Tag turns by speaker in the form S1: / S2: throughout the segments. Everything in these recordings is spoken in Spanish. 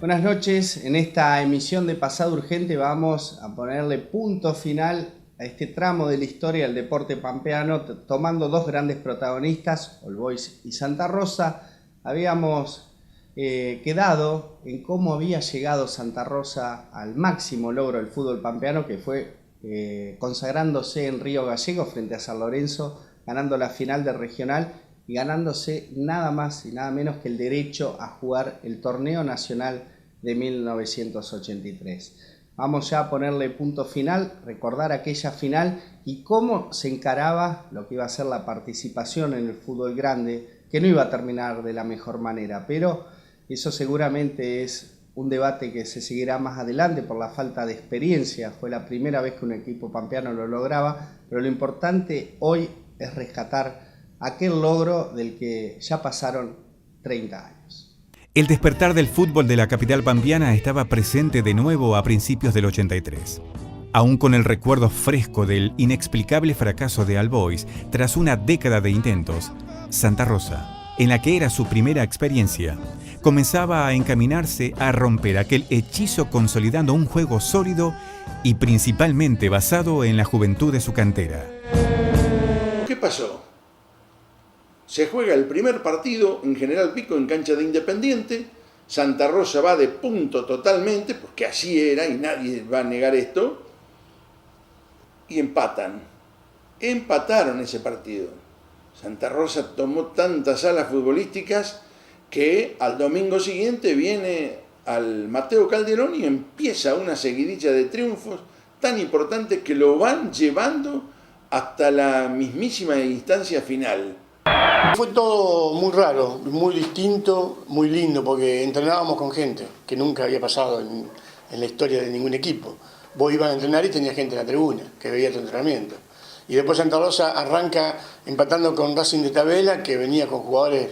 S1: Buenas noches, en esta emisión de Pasado Urgente vamos a ponerle punto final a este tramo de la historia del deporte pampeano, tomando dos grandes protagonistas, All Boys y Santa Rosa. Habíamos quedado en cómo había llegado Santa Rosa al máximo logro del fútbol pampeano, que fue consagrándose en Río Gallegos frente a San Lorenzo, ganando la final del regional y ganándose nada más y nada menos que el derecho a jugar el torneo nacional de 1983. Vamos ya a ponerle punto final, recordar aquella final y cómo se encaraba lo que iba a ser la participación en el fútbol grande, que no iba a terminar de la mejor manera, pero eso seguramente es un debate que se seguirá más adelante por la falta de experiencia. Fue la primera vez que un equipo pampeano lo lograba, pero lo importante hoy es rescatar aquel logro del que ya pasaron 30 años.
S2: El despertar del fútbol de la capital pampeana estaba presente de nuevo a principios del 83. Aún con el recuerdo fresco del inexplicable fracaso de All Boys tras una década de intentos, Santa Rosa, en la que era su primera experiencia, comenzaba a encaminarse a romper aquel hechizo consolidando un juego sólido y principalmente basado en la juventud de su cantera.
S3: ¿Qué pasó? Se juega el primer partido en General Pico en cancha de Independiente. Santa Rosa va de punto totalmente, porque así era y nadie va a negar esto. Y empatan. Empataron ese partido. Santa Rosa tomó tantas alas futbolísticas que al domingo siguiente viene al Mateo Calderón y empieza una seguidilla de triunfos tan importantes que lo van llevando hasta la mismísima instancia final.
S4: Fue todo muy raro, muy distinto, muy lindo, porque entrenábamos con gente que nunca había pasado en la historia de ningún equipo. Vos ibas a entrenar y tenías gente en la tribuna que veía tu entrenamiento. Y después Santa Rosa arranca empatando con Racing de Tabela, que venía con jugadores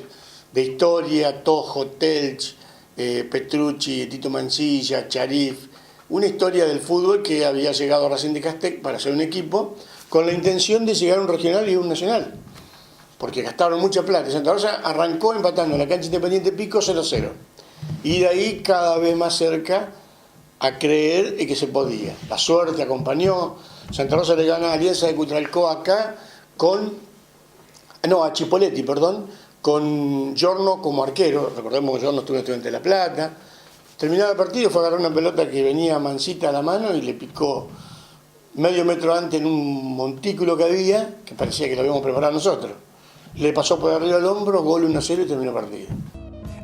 S4: de historia, Tojo, Telch, Petrucci, Tito Mancilla, Charif. Una historia del fútbol que había llegado a Racing de Castec para ser un equipo con la intención de llegar a un regional y a un nacional, porque gastaron mucha plata. Santa Rosa arrancó empatando en la cancha Independiente Pico 0-0. Y de ahí cada vez más cerca a creer que se podía. La suerte acompañó. Santa Rosa le gana a Alianza de Cutralcó acá a Chipoletti, con Giorno como arquero. Recordemos que Giorno estuvo en Estudiantes de La Plata. Terminado el partido fue a agarrar una pelota que venía mansita a la mano y le picó medio metro antes en un montículo que había, que parecía que lo habíamos preparado nosotros. Le pasó por arriba el hombro, gol 1-0 y terminó el partido.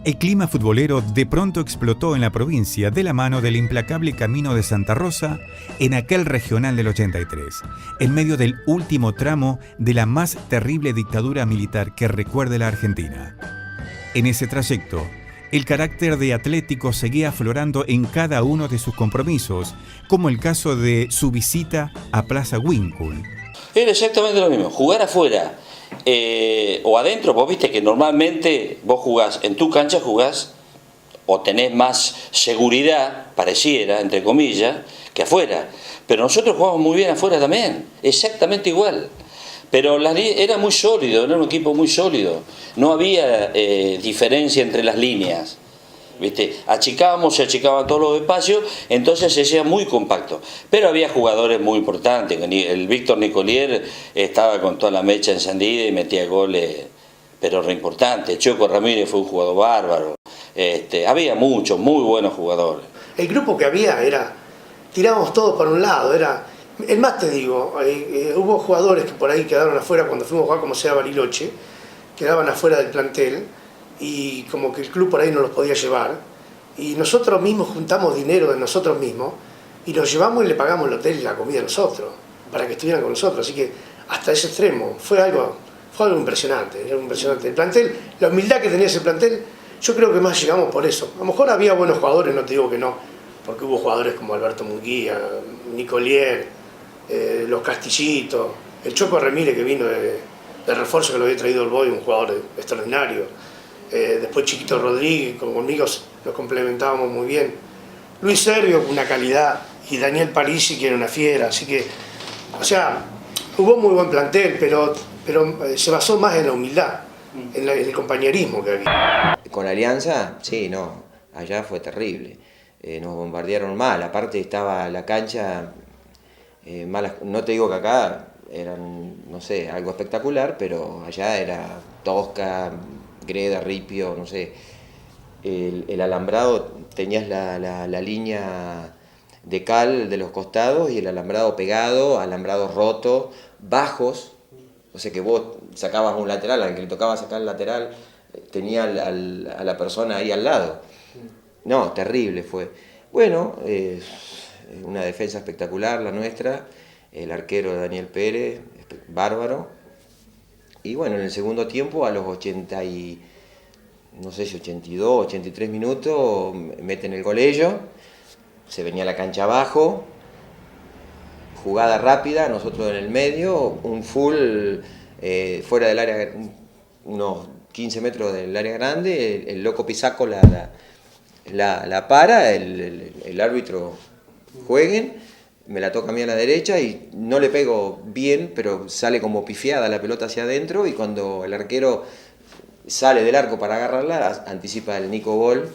S2: El clima futbolero de pronto explotó en la provincia de la mano del implacable camino de Santa Rosa en aquel regional del 83, en medio del último tramo de la más terrible dictadura militar que recuerde la Argentina. En ese trayecto, el carácter de Atlético seguía aflorando en cada uno de sus compromisos, como el caso de su visita a Plaza Winkle.
S5: Era exactamente lo mismo, jugar afuera o adentro. Vos viste que normalmente vos jugás, en tu cancha jugás o tenés más seguridad, pareciera, entre comillas, que afuera. Pero nosotros jugamos muy bien afuera también, exactamente igual. Pero era muy sólido, era un equipo muy sólido. No había diferencia entre las líneas. ¿Viste? Se achicaban todos los espacios, entonces se hacía muy compacto. Pero había jugadores muy importantes. El Víctor Nicolier estaba con toda la mecha encendida y metía goles, pero re importantes. Choco Ramírez fue un jugador bárbaro. Había muchos, muy buenos jugadores.
S6: El grupo que había tirábamos todos para un lado. Es más, te digo, hubo jugadores que por ahí quedaron afuera cuando fuimos a jugar, como sea Bariloche, quedaban afuera del plantel, y como que el club por ahí no los podía llevar, y nosotros mismos juntamos dinero de nosotros mismos y los llevamos y le pagamos el hotel y la comida a nosotros para que estuvieran con nosotros. Así que hasta ese extremo fue algo impresionante. Era impresionante el plantel, la humildad que tenía ese plantel. Yo creo que más llegamos por eso. A lo mejor había buenos jugadores, no te digo que no, porque hubo jugadores como Alberto Munguía, Nicolier, los Castillitos, el Choco Ramírez, que vino de refuerzo, que lo había traído el Boy, un jugador extraordinario. Después Chiquito Rodríguez, conmigo nos complementábamos muy bien. Luis Servio, con una calidad, y Daniel Parisi, que era una fiera. Así que, hubo muy buen plantel, pero se basó más en la humildad, en el compañerismo que había.
S7: Con Alianza, sí, no. allá fue terrible. Nos bombardearon mal, aparte estaba la cancha, no te digo que acá eran, no sé, algo espectacular, pero allá era tosca, greda, ripio, no sé. El alambrado, tenías la línea de cal de los costados y el alambrado pegado, alambrado roto, bajos, o sea que vos sacabas un lateral, al que le tocaba sacar el lateral, tenía a la persona ahí al lado. No, terrible fue. Bueno, una defensa espectacular la nuestra, el arquero Daniel Pérez, bárbaro. Y bueno, en el segundo tiempo, a los 82, 83 minutos, meten el gol ellos, se venía la cancha abajo, jugada rápida, nosotros en el medio, un full fuera del área, unos 15 metros del área grande, el loco Pisaco la para, el árbitro jueguen, me la toca a mí a la derecha y no le pego bien, pero sale como pifiada la pelota hacia adentro y cuando el arquero sale del arco para agarrarla, anticipa el Nico Gol,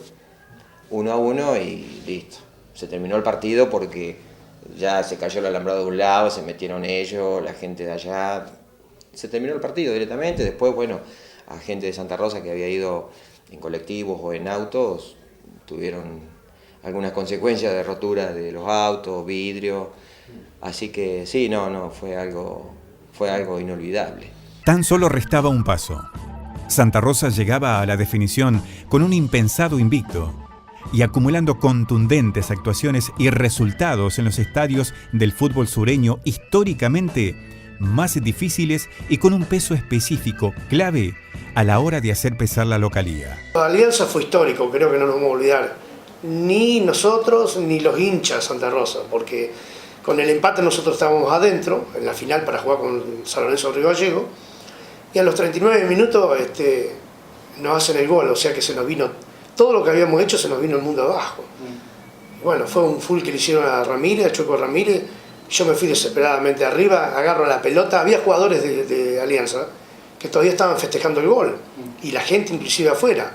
S7: 1-1 y listo. Se terminó el partido porque ya se cayó el alambrado de un lado, se metieron ellos, la gente de allá. Se terminó el partido directamente. Después, bueno, a gente de Santa Rosa que había ido en colectivos o en autos, tuvieron algunas consecuencias de rotura de los autos, vidrio. Así que sí, fue algo inolvidable.
S2: Tan solo restaba un paso. Santa Rosa llegaba a la definición con un impensado invicto y acumulando contundentes actuaciones y resultados en los estadios del fútbol sureño históricamente más difíciles y con un peso específico clave a la hora de hacer pesar la localía.
S6: La Alianza fue histórico, creo que no nos vamos a olvidar, ni nosotros ni los hinchas de Santa Rosa, porque con el empate nosotros estábamos adentro, en la final para jugar con San Lorenzo Río Gallego, y a los 39 minutos nos hacen el gol, o sea que se nos vino, todo lo que habíamos hecho se nos vino el mundo abajo. Bueno, fue un full que le hicieron a Ramírez, a Chueco Ramírez, yo me fui desesperadamente arriba, agarro la pelota, había jugadores de Alianza que todavía estaban festejando el gol, y la gente inclusive afuera.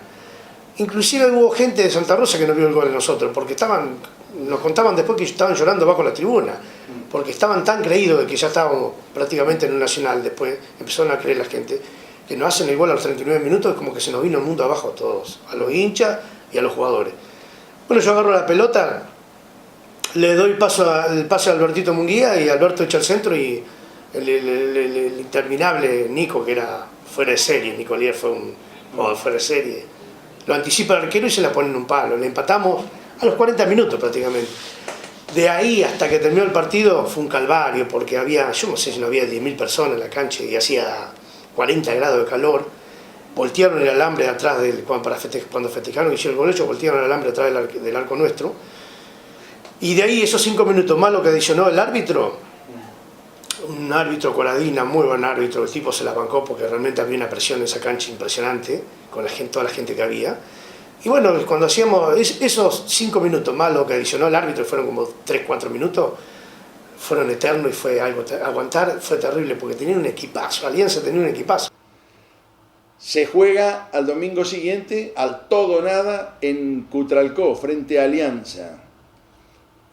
S6: Inclusive hubo gente de Santa Rosa que no vio el gol de nosotros, porque nos contaban después que estaban llorando bajo la tribuna, porque estaban tan creídos de que ya estábamos prácticamente en un nacional, después empezaron a creer la gente, que nos hacen el gol a los 39 minutos, es como que se nos vino el mundo abajo a todos, a los hinchas y a los jugadores. Bueno, yo agarro la pelota, le doy el pase a Albertito Munguía y Alberto echa al centro y el interminable Nico, que era fuera de serie, Nico Lier fue un jugador fuera de serie, lo anticipa el arquero y se la pone en un palo, le empatamos a los 40 minutos prácticamente. De ahí hasta que terminó el partido fue un calvario, porque había, yo no sé si no había 10.000 personas en la cancha y hacía 40 grados de calor. Voltearon el alambre atrás cuando festejaron y hicieron el gol hecho, voltearon el alambre atrás del arco nuestro. Y de ahí esos 5 minutos más lo que adicionó el árbitro, un árbitro Coradina, muy buen árbitro, el tipo se la bancó porque realmente había una presión en esa cancha impresionante, con toda la gente que había. Y bueno, cuando hacíamos esos 5 minutos más lo que adicionó el árbitro, fueron como 3-4 minutos, fueron eternos y fue algo, aguantar fue terrible porque tenían un equipazo, Alianza tenía un equipazo.
S3: Se juega al domingo siguiente al todo o nada en Cutralcó frente a Alianza.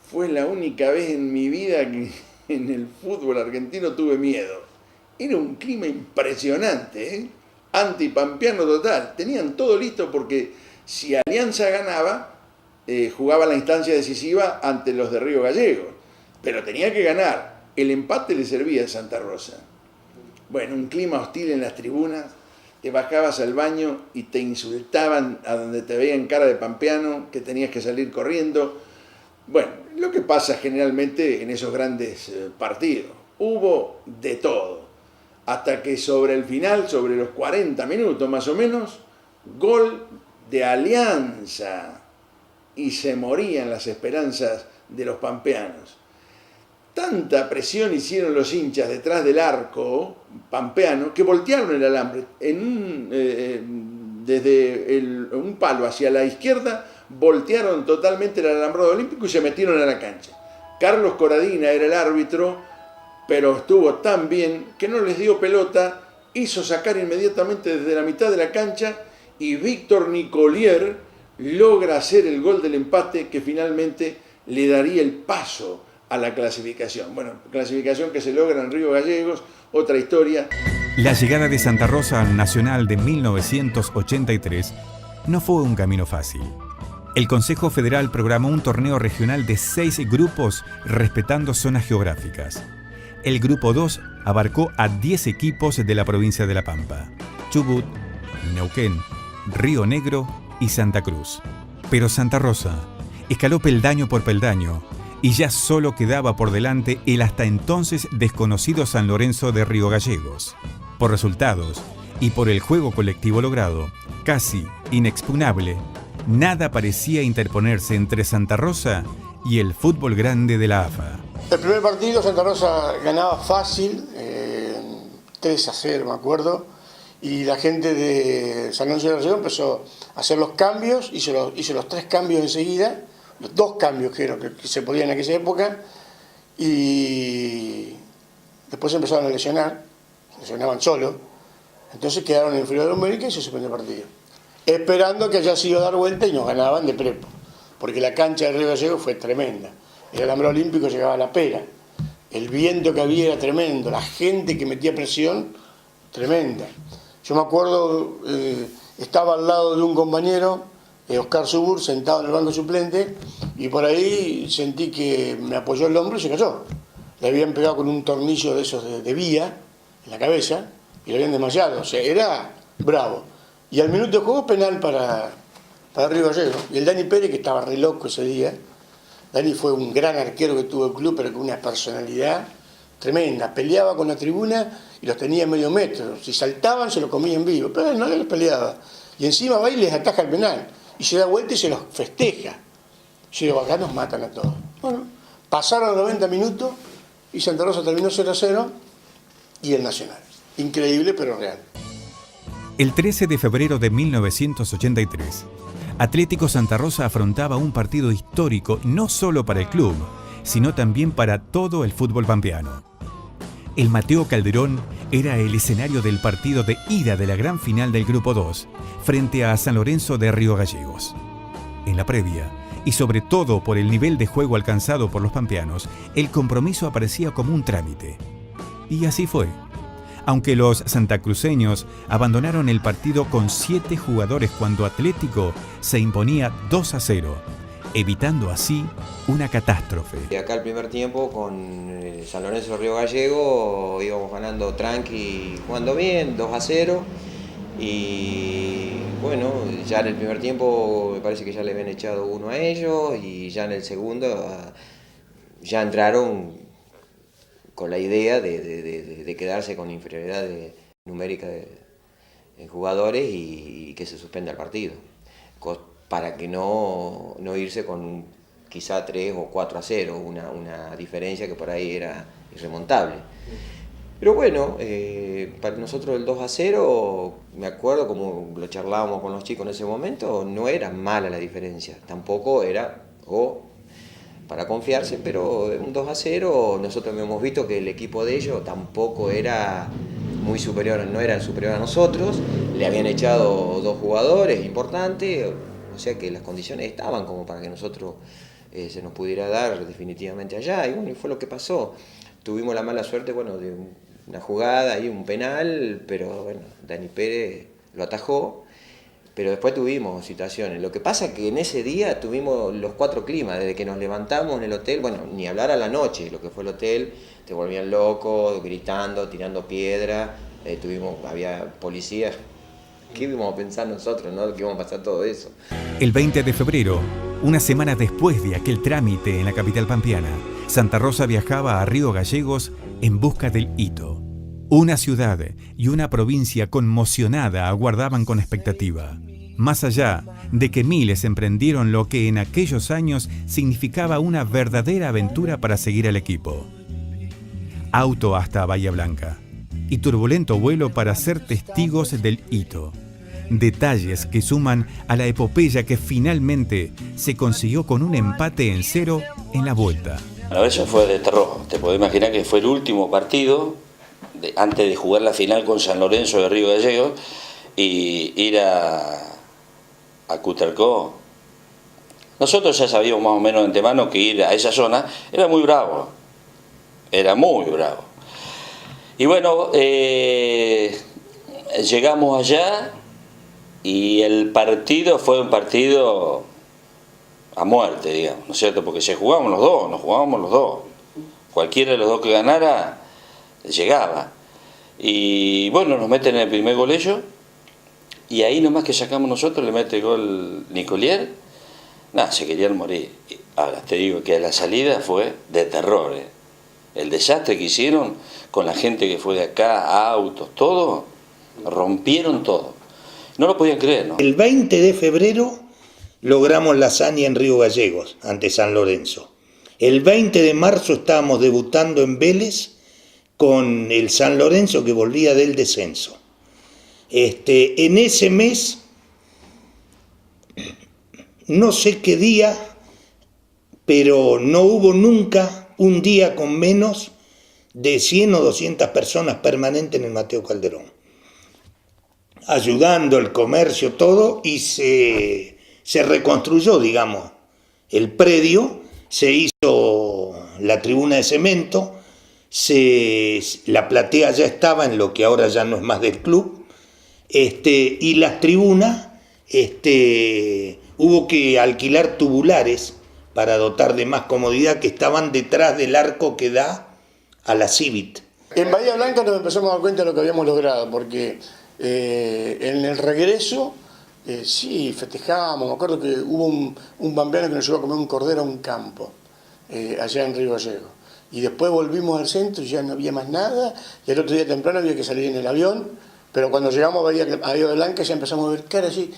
S3: Fue la única vez en mi vida que en el fútbol argentino tuve miedo. Era un clima impresionante, ¿eh? Antipampeano total. Tenían todo listo porque si Alianza ganaba, jugaba la instancia decisiva ante los de Río Gallegos. Pero tenía que ganar. El empate le servía a Santa Rosa. Bueno, un clima hostil en las tribunas. Te bajabas al baño y te insultaban a donde te veían cara de pampeano, que tenías que salir corriendo. Bueno, lo que pasa generalmente en esos grandes partidos. Hubo de todo. Hasta que sobre el final, sobre los 40 minutos más o menos, gol de Alianza. Y se morían las esperanzas de los pampeanos. Tanta presión hicieron los hinchas detrás del arco pampeano que voltearon el alambre desde un palo hacia la izquierda, voltearon totalmente el alambrado olímpico y se metieron a la cancha. Carlos Coradina era el árbitro, pero estuvo tan bien que no les dio pelota, hizo sacar inmediatamente desde la mitad de la cancha y Víctor Nicolier logra hacer el gol del empate que finalmente le daría el paso a la clasificación. Bueno, clasificación que se logra en Río Gallegos, otra historia.
S2: La llegada de Santa Rosa al Nacional de 1983 no fue un camino fácil. El Consejo Federal programó un torneo regional de 6 grupos respetando zonas geográficas. El Grupo 2 abarcó a 10 equipos de la provincia de La Pampa: Chubut, Neuquén, Río Negro y Santa Cruz. Pero Santa Rosa escaló peldaño por peldaño y ya solo quedaba por delante el hasta entonces desconocido San Lorenzo de Río Gallegos. Por resultados y por el juego colectivo logrado, casi inexpugnable, nada parecía interponerse entre Santa Rosa y el fútbol grande de la AFA.
S4: El primer partido Santa Rosa ganaba fácil, 3-0 me acuerdo, y la gente de San Lorenzo de Río empezó a hacer los cambios, hizo los 3 cambios enseguida, los 2 cambios que se podían en aquella época, y después empezaron a lesionaban solo, entonces quedaron en inferior numérica y se suspendió el partido, esperando que haya sido dar vuelta y nos ganaban de prepo, porque la cancha de Río Gallegos fue tremenda, el alambrado olímpico llegaba a la pera, el viento que había era tremendo, la gente que metía presión, tremenda. Yo me acuerdo, estaba al lado de un compañero, Oscar Subur, sentado en el banco suplente, y por ahí sentí que me apoyó el hombro y se cayó. Le habían pegado con un tornillo de esos de vía en la cabeza y lo habían desmayado, o sea, era bravo. Y al minuto de juego penal para Río Gallegos. Y el Dani Pérez, que estaba re loco ese día, Dani fue un gran arquero que tuvo el club, pero con una personalidad tremenda, peleaba con la tribuna y los tenía a medio metro, si saltaban se los comían vivo, pero él no les peleaba. Y encima va y les ataja el penal, y se da vuelta y se los festeja. Yo digo, acá nos matan a todos. Bueno, pasaron los 90 minutos y Santa Rosa terminó 0-0 y el Nacional. Increíble, pero real.
S2: El 13 de febrero de 1983, Atlético Santa Rosa afrontaba un partido histórico no solo para el club, sino también para todo el fútbol pampeano. El Mateo Calderón era el escenario del partido de ida de la gran final del Grupo 2, frente a San Lorenzo de Río Gallegos. En la previa, y sobre todo por el nivel de juego alcanzado por los pampeanos, el compromiso aparecía como un trámite. Y así fue. Aunque los santacruceños abandonaron el partido con 7 jugadores cuando Atlético se imponía 2-0, evitando así una catástrofe.
S7: Y acá el primer tiempo con San Lorenzo Río Gallego íbamos ganando tranqui, jugando bien, 2-0. Y bueno, ya en el primer tiempo me parece que ya le habían echado 1 a ellos y ya en el segundo ya entraron con la idea de quedarse con inferioridad numérica de jugadores y que se suspenda el partido, para que no irse con quizá 3 o 4-0, una diferencia que por ahí era irremontable. Pero bueno, para nosotros el 2-0, me acuerdo como lo charlábamos con los chicos en ese momento, no era mala la diferencia, tampoco era para confiarse, pero un 2-0 nosotros hemos visto que el equipo de ellos tampoco era muy superior, no era superior a nosotros, le habían echado 2 jugadores importantes, o sea que las condiciones estaban como para que nosotros se nos pudiera dar definitivamente allá, y bueno, y fue lo que pasó. Tuvimos la mala suerte, bueno, de una jugada y un penal, pero bueno, Dani Pérez lo atajó, pero después tuvimos situaciones. Lo que pasa es que en ese día tuvimos los 4 climas, desde que nos levantamos en el hotel, bueno, ni hablar a la noche, lo que fue el hotel, te volvían loco, gritando, tirando piedra, había policías. ¿Qué íbamos a pensar nosotros, no? Que íbamos a pasar todo eso.
S2: El 20 de febrero, una semana después de aquel trámite en la capital pampeana, Santa Rosa viajaba a Río Gallegos en busca del hito. Una ciudad y una provincia conmocionada aguardaban con expectativa. Más allá de que miles emprendieron lo que en aquellos años significaba una verdadera aventura para seguir al equipo. Auto hasta Bahía Blanca y turbulento vuelo para ser testigos del hito. Detalles que suman a la epopeya que finalmente se consiguió con un empate en 0 en la vuelta.
S5: Bueno, eso fue de terror. Te podés imaginar que fue el último partido antes de jugar la final con San Lorenzo de Río Gallegos, y ir a Cutralcó Nosotros ya sabíamos más o menos de antemano que ir a esa zona era muy bravo. Era muy bravo. Y bueno, llegamos allá y el partido fue un partido a muerte, digamos, ¿no es cierto? Porque nos jugábamos los dos. Cualquiera de los dos que ganara, llegaba. Y bueno, nos meten en el primer gol ellos, y ahí nomás que sacamos nosotros, le mete gol Nicolier, nada, se querían morir. Ahora, te digo que la salida fue de terror, ¿eh? El desastre que hicieron con la gente que fue de acá, autos, todo, rompieron todo. No lo podían creer, ¿no?
S8: El 20 de febrero logramos la hazaña en Río Gallegos, ante San Lorenzo. El 20 de marzo estábamos debutando en Vélez con el San Lorenzo que volvía del descenso. En ese mes, no sé qué día, pero no hubo nunca un día con menos de 100 o 200 personas permanentes en el Mateo Calderón, ayudando el comercio, todo, y se reconstruyó, digamos, el predio, se hizo la tribuna de cemento, la platea ya estaba en lo que ahora ya no es más del club, y las tribunas, hubo que alquilar tubulares para dotar de más comodidad, que estaban detrás del arco que da a la Civit.
S4: En Bahía Blanca nos empezamos a dar cuenta de lo que habíamos logrado, porque en el regreso, sí, festejábamos. Me acuerdo que hubo un bambiano que nos llevó a comer un cordero a un campo, allá en Río Gallegos. Y después volvimos al centro y ya no había más nada, y el otro día temprano había que salir en el avión, pero cuando llegamos a Bahía Blanca ya empezamos a ver caras así,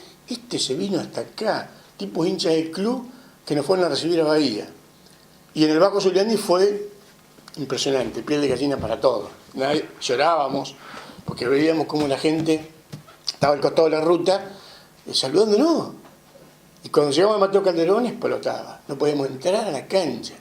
S4: se vino hasta acá, tipos hinchas del club que nos fueron a recibir a Bahía. Y en el Baco Zuliani fue impresionante, piel de gallina para todos. Llorábamos porque veíamos cómo la gente estaba al costado de la ruta saludándonos. Y cuando llegamos a Mateo Calderón explotaba, no podíamos entrar a la cancha.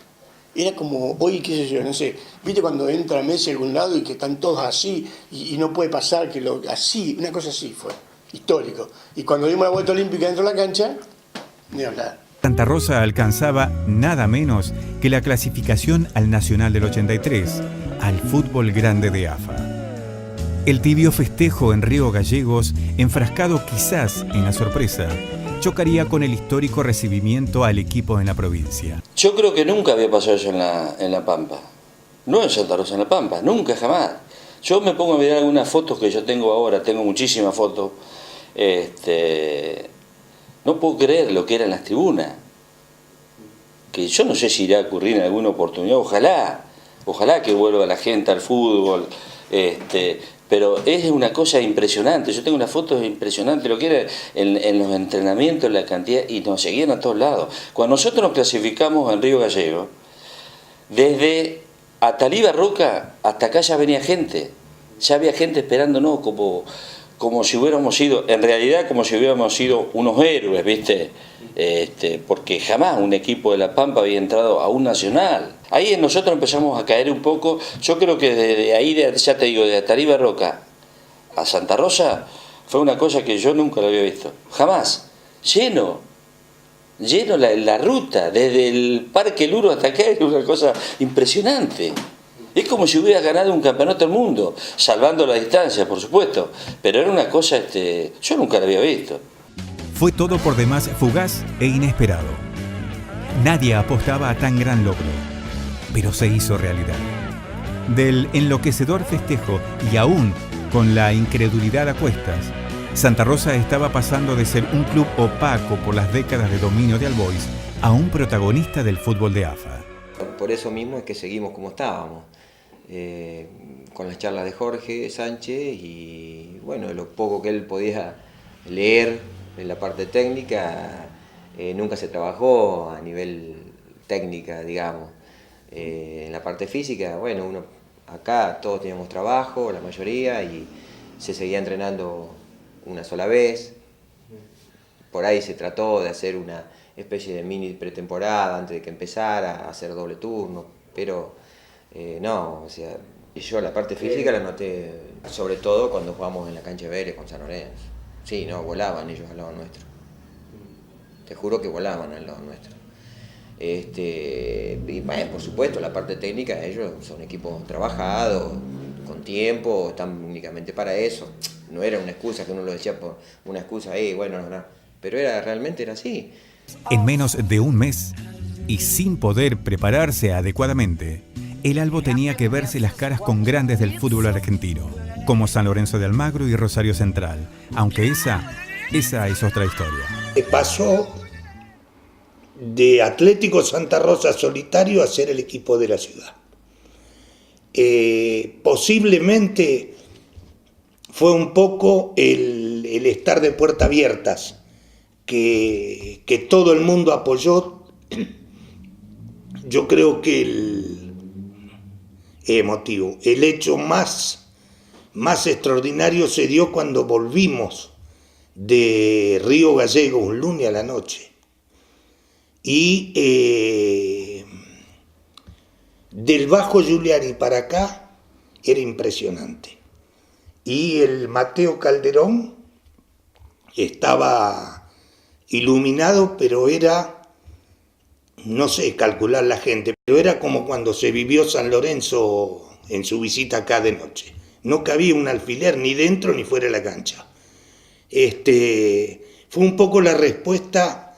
S4: Era como hoy, qué sé yo, no sé, viste cuando entra Messi a algún lado y que están todos así y no puede pasar, así, una cosa así fue, histórico. Y cuando dimos la vuelta olímpica dentro de la cancha, ni hablar.
S2: Santa Rosa alcanzaba nada menos que la clasificación al Nacional del 83, al fútbol grande de AFA. El tibio festejo en Río Gallegos, enfrascado quizás en la sorpresa, chocaría con el histórico recibimiento al equipo en la provincia.
S5: Yo creo que nunca había pasado eso en la Pampa. No en Santa Rosa, en la Pampa, nunca, jamás. Yo me pongo a mirar algunas fotos que yo tengo ahora, tengo muchísimas fotos. No puedo creer lo que eran las tribunas. Que yo no sé si irá a ocurrir en alguna oportunidad, ojalá que vuelva la gente al fútbol, pero es una cosa impresionante. Yo tengo unas fotos impresionantes, lo que era en los entrenamientos, la cantidad, y nos seguían a todos lados. Cuando nosotros nos clasificamos en Río Gallegos, desde Atalí Roca hasta acá ya venía gente, ya había gente esperándonos como si hubiéramos sido, en realidad como si hubiéramos sido unos héroes, ¿viste? Porque jamás un equipo de La Pampa había entrado a un nacional. Ahí nosotros empezamos a caer un poco. Yo creo que desde ahí, ya te digo, de Atalí Roca a Santa Rosa, fue una cosa que yo nunca lo había visto. Jamás. Lleno la ruta, desde el Parque Luro hasta acá, es una cosa impresionante. Es como si hubiera ganado un campeonato del mundo, salvando la distancia, por supuesto, pero era una cosa, yo nunca la había visto.
S2: Fue todo por demás fugaz e inesperado. Nadie apostaba a tan gran logro, pero se hizo realidad. Del enloquecedor festejo y aún con la incredulidad a cuestas, Santa Rosa estaba pasando de ser un club opaco por las décadas de dominio de Albois a un protagonista del fútbol de AFA.
S7: Por eso mismo es que seguimos como estábamos, con las charlas de Jorge Sánchez y bueno, lo poco que él podía leer en la parte técnica, nunca se trabajó a nivel técnica, digamos. En la parte física, bueno, acá todos teníamos trabajo, la mayoría, y se seguía entrenando una sola vez. Por ahí se trató de hacer una especie de mini pretemporada antes de que empezara, a hacer doble turno, pero no, o sea, yo la parte física la noté sobre todo cuando jugamos en la cancha de Vélez con San Lorenzo. Sí, no, volaban ellos al lado nuestro. te juro que volaban al lado nuestro. Y bueno, por supuesto, la parte técnica, ellos son equipos trabajados, con tiempo, están únicamente para eso. No era una excusa que uno lo decía por una excusa, bueno, no. Pero realmente era así.
S2: En menos de un mes, y sin poder prepararse adecuadamente, el Albo tenía que verse las caras con grandes del fútbol argentino, como San Lorenzo de Almagro y Rosario Central, aunque esa es otra historia.
S8: Pasó de Atlético Santa Rosa solitario a ser el equipo de la ciudad. Posiblemente fue un poco el estar de puertas abiertas, que todo el mundo apoyó. Yo creo que emotivo. El hecho más extraordinario se dio cuando volvimos de Río Gallegos un lunes a la noche. Y del Bajo Giuliani para acá era impresionante. Y el Mateo Calderón estaba iluminado, pero era, no sé calcular la gente, pero era como cuando se vivió San Lorenzo en su visita acá de noche. No cabía un alfiler ni dentro ni fuera de la cancha. Fue un poco la respuesta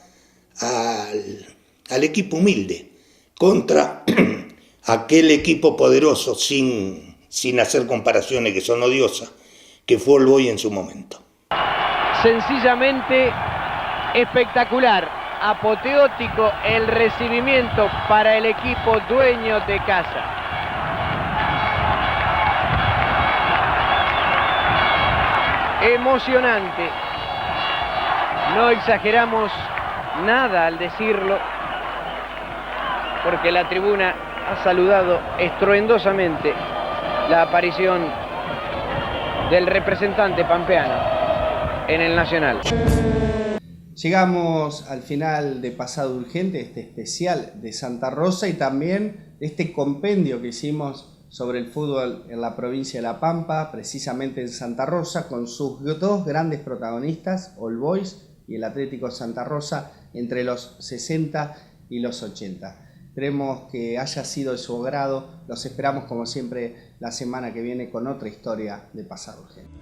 S8: al equipo humilde contra aquel equipo poderoso, sin hacer comparaciones que son odiosas, que fue el Boy en su momento.
S9: Sencillamente espectacular, apoteótico el recibimiento para el equipo dueño de casa. Emocionante. No exageramos nada al decirlo, porque la tribuna ha saludado estruendosamente la aparición del representante pampeano en el Nacional.
S1: Llegamos al final de Pasado Urgente, este especial de Santa Rosa y también de este compendio que hicimos sobre el fútbol en la provincia de La Pampa, precisamente en Santa Rosa, con sus dos grandes protagonistas, All Boys y el Atlético Santa Rosa, entre los 60 y los 80. Esperemos que haya sido de su agrado. Los esperamos como siempre la semana que viene con otra historia de Pasado Urgente.